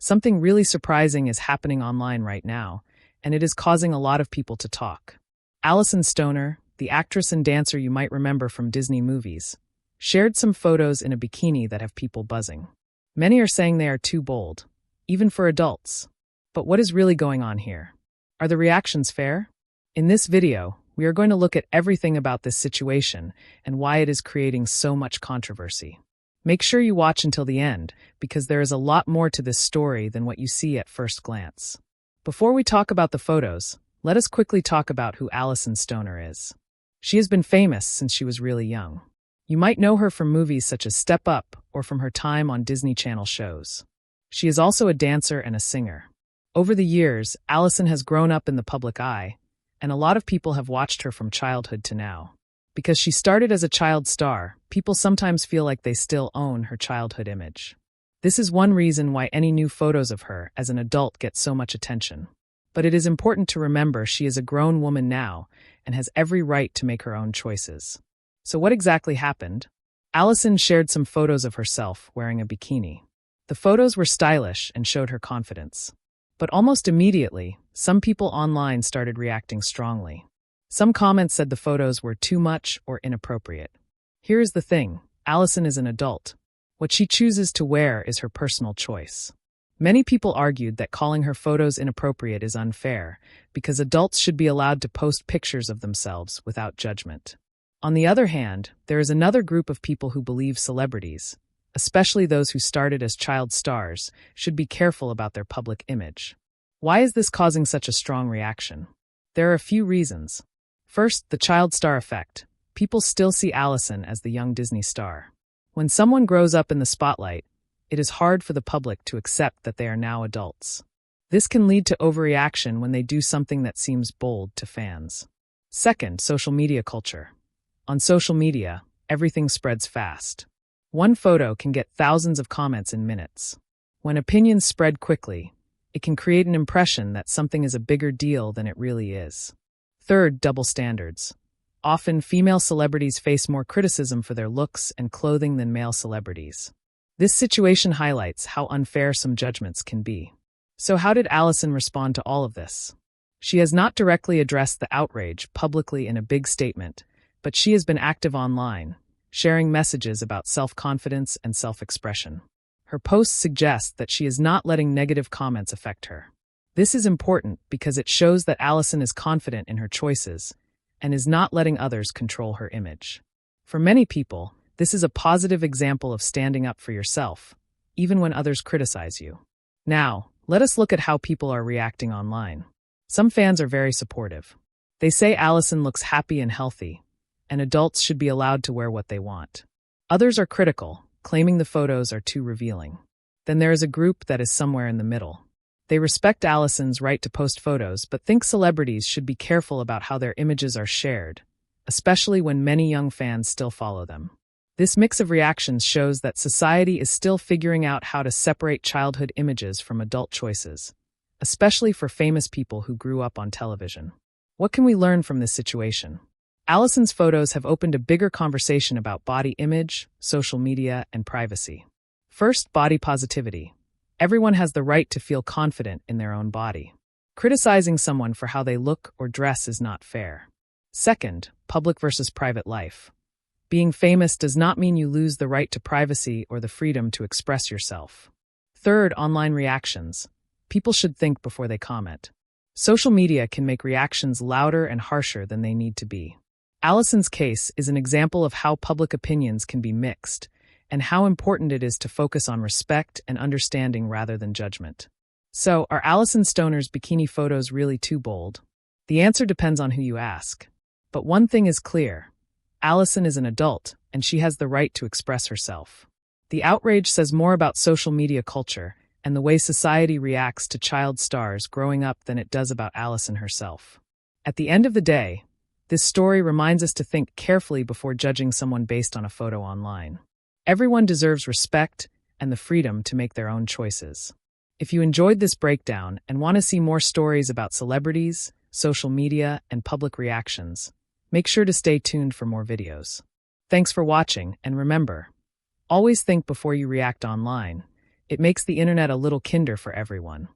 Something really surprising is happening online right now, and it is causing a lot of people to talk. Alyson Stoner, the actress and dancer you might remember from Disney movies, shared some photos in a bikini that have people buzzing. Many are saying they are too bold, even for adults. But what is really going on here? Are the reactions fair? In this video, we are going to look at everything about this situation and why it is creating so much controversy. Make sure you watch until the end, because there is a lot more to this story than what you see at first glance. Before we talk about the photos, let us quickly talk about who Alyson Stoner is. She has been famous since she was really young. You might know her from movies such as Step Up or from her time on Disney Channel shows. She is also a dancer and a singer. Over the years, Alyson has grown up in the public eye, and a lot of people have watched her from childhood to now. Because she started as a child star, people sometimes feel like they still own her childhood image. This is one reason why any new photos of her as an adult get so much attention. But it is important to remember she is a grown woman now and has every right to make her own choices. So what exactly happened? Alyson shared some photos of herself wearing a bikini. The photos were stylish and showed her confidence. But almost immediately, some people online started reacting strongly. Some comments said the photos were too much or inappropriate. Here is the thing, Alyson is an adult. What she chooses to wear is her personal choice. Many people argued that calling her photos inappropriate is unfair, because adults should be allowed to post pictures of themselves without judgment. On the other hand, there is another group of people who believe celebrities, especially those who started as child stars, should be careful about their public image. Why is this causing such a strong reaction? There are a few reasons. First, the child star effect. People still see Alyson as the young Disney star. When someone grows up in the spotlight, it is hard for the public to accept that they are now adults. This can lead to overreaction when they do something that seems bold to fans. Second, social media culture. On social media, everything spreads fast. One photo can get thousands of comments in minutes. When opinions spread quickly, it can create an impression that something is a bigger deal than it really is. Third, double standards. Often, female celebrities face more criticism for their looks and clothing than male celebrities. This situation highlights how unfair some judgments can be. So how did Alyson respond to all of this? She has not directly addressed the outrage publicly in a big statement, but she has been active online, sharing messages about self-confidence and self-expression. Her posts suggest that she is not letting negative comments affect her. This is important because it shows that Alyson is confident in her choices and is not letting others control her image. For many people, this is a positive example of standing up for yourself, even when others criticize you. Now, let us look at how people are reacting online. Some fans are very supportive. They say Alyson looks happy and healthy, and adults should be allowed to wear what they want. Others are critical, claiming the photos are too revealing. Then there is a group that is somewhere in the middle. They respect Alyson's right to post photos, but think celebrities should be careful about how their images are shared, especially when many young fans still follow them. This mix of reactions shows that society is still figuring out how to separate childhood images from adult choices, especially for famous people who grew up on television. What can we learn from this situation? Alyson's photos have opened a bigger conversation about body image, social media, and privacy. First, body positivity. Everyone has the right to feel confident in their own body. Criticizing someone for how they look or dress is not fair. Second, public versus private life. Being famous does not mean you lose the right to privacy or the freedom to express yourself. Third, online reactions. People should think before they comment. Social media can make reactions louder and harsher than they need to be. Alyson's case is an example of how public opinions can be mixed, and how important it is to focus on respect and understanding rather than judgment. So, are Alyson Stoner's bikini photos really too bold? The answer depends on who you ask. But one thing is clear. Alyson is an adult, and she has the right to express herself. The outrage says more about social media culture and the way society reacts to child stars growing up than it does about Alyson herself. At the end of the day, this story reminds us to think carefully before judging someone based on a photo online. Everyone deserves respect and the freedom to make their own choices. If you enjoyed this breakdown and want to see more stories about celebrities, social media, and public reactions, make sure to stay tuned for more videos. Thanks for watching, and remember, always think before you react online. It makes the internet a little kinder for everyone.